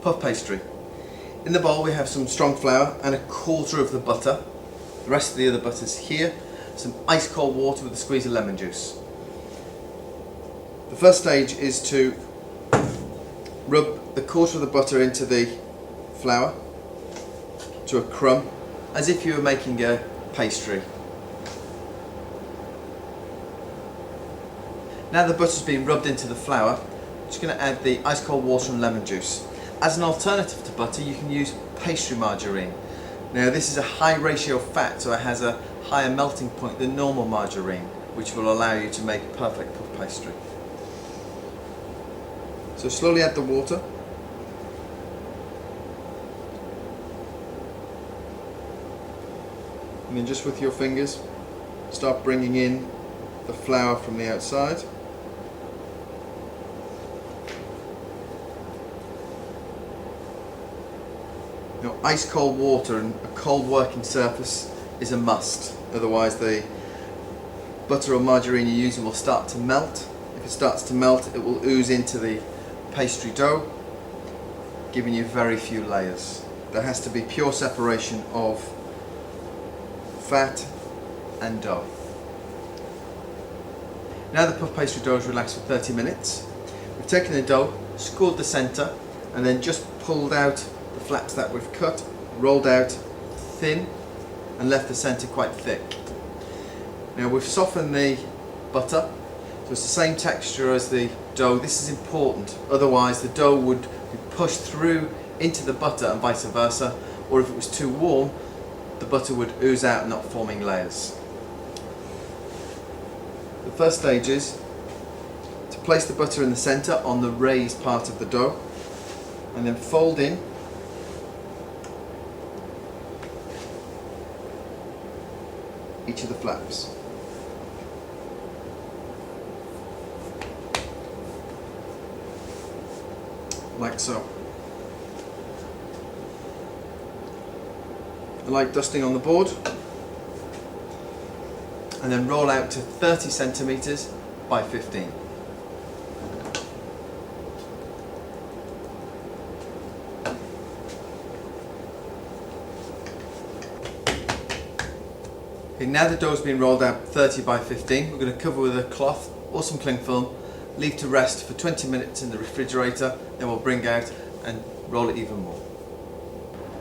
puff pastry. In the bowl we have some strong flour and a quarter of the butter. The rest of the other butter's here. Some ice cold water with a squeeze of lemon juice. The first stage is to rub the quarter of the butter into the flour to a crumb, as if you were making a pastry. Now the butter's been rubbed into the flour, I'm just going to add the ice cold water and lemon juice. As an alternative to butter, you can use pastry margarine. Now this is a high ratio fat, so it has a higher melting point than normal margarine, which will allow you to make a perfect puff pastry. So slowly add the water. And then just with your fingers, start bringing in the flour from the outside. Now, ice cold water and a cold working surface is a must, otherwise the butter or margarine you're using will start to melt. If it starts to melt, it will ooze into the pastry dough, giving you very few layers. There has to be pure separation of fat and dough. Now the puff pastry dough is relaxed for 30 minutes. We've taken the dough, scored the centre, and then just pulled out the flaps that we've cut, rolled out thin, and left the centre quite thick. Now we've softened the butter, so it's the same texture as the dough. This is important, otherwise the dough would be pushed through into the butter and vice versa, or if it was too warm, the butter would ooze out, not forming layers. The first stage is to place the butter in the centre on the raised part of the dough, and then fold in each of the flaps. Like so. I like dusting on the board, and then roll out to 30 centimeters by 15. Okay, now the dough's been rolled out 30 by 15, we're going to cover with a cloth or some cling film, leave to rest for 20 minutes in the refrigerator, then we'll bring out and roll it even more.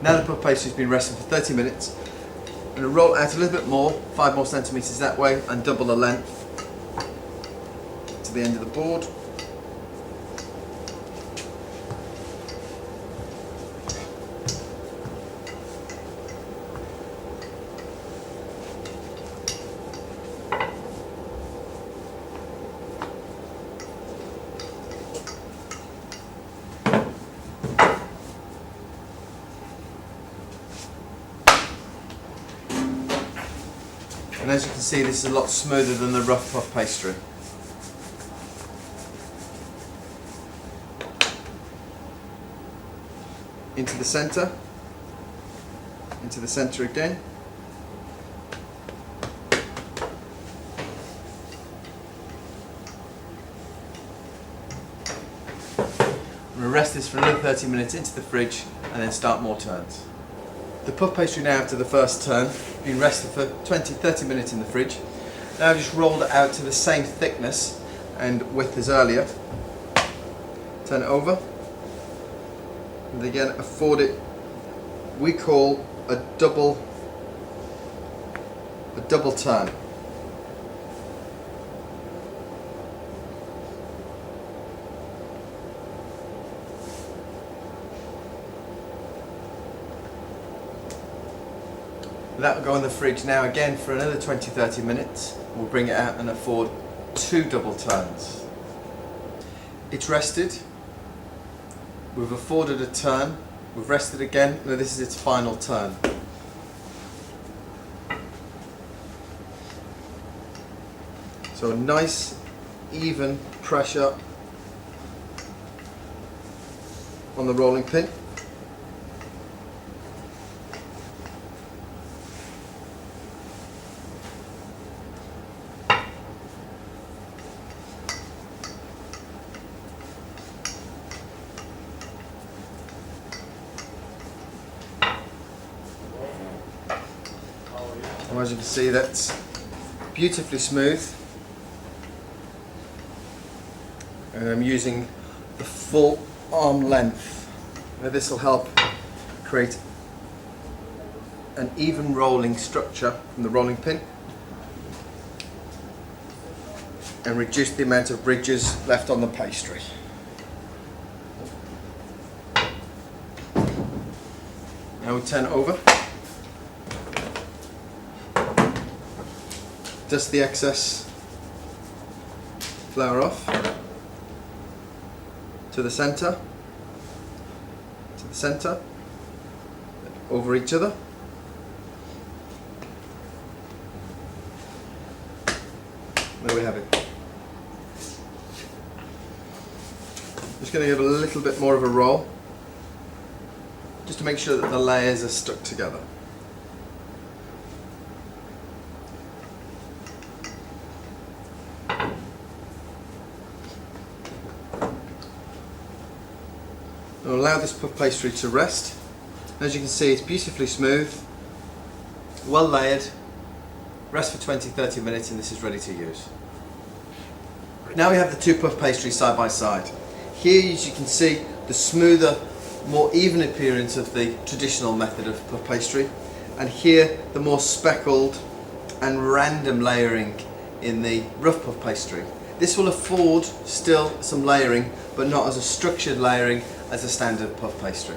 Now the puff pastry's been resting for 30 minutes, I'm going to roll it out a little bit more, 5 more centimetres that way, and double the length to the end of the board. And as you can see, this is a lot smoother than the rough puff pastry. Into the centre again. I'm going to rest this for another 30 minutes into the fridge and then start more turns. The puff pastry now, after the first turn, been rested for 20-30 minutes in the fridge. Now I've just rolled it out to the same thickness and width as earlier. Turn it over, and again afford it, we call a double turn. That will go in the fridge now again for another 20-30 minutes. We'll bring it out and afford 2 double turns. It's rested, we've afforded a turn, we've rested again, now this is its final turn. So a nice even pressure on the rolling pin. as you can see, that's beautifully smooth, and I'm using the full arm length. Now this will help create an even rolling structure from the rolling pin and reduce the amount of ridges left on the pastry. Now we turn it over, dust the excess flour off to the centre, over each other. There we have it. Just going to give a little bit more of a roll, just to make sure that the layers are stuck together. I'll allow this puff pastry to rest. As you can see, it's beautifully smooth, well layered. Rest for 20-30 minutes and this is ready to use. Now we have the two puff pastries side by side. Here, as you can see, the smoother, more even appearance of the traditional method of puff pastry, and here the more speckled and random layering in the rough puff pastry. This will afford still some layering, but not as a structured layering as a standard puff pastry.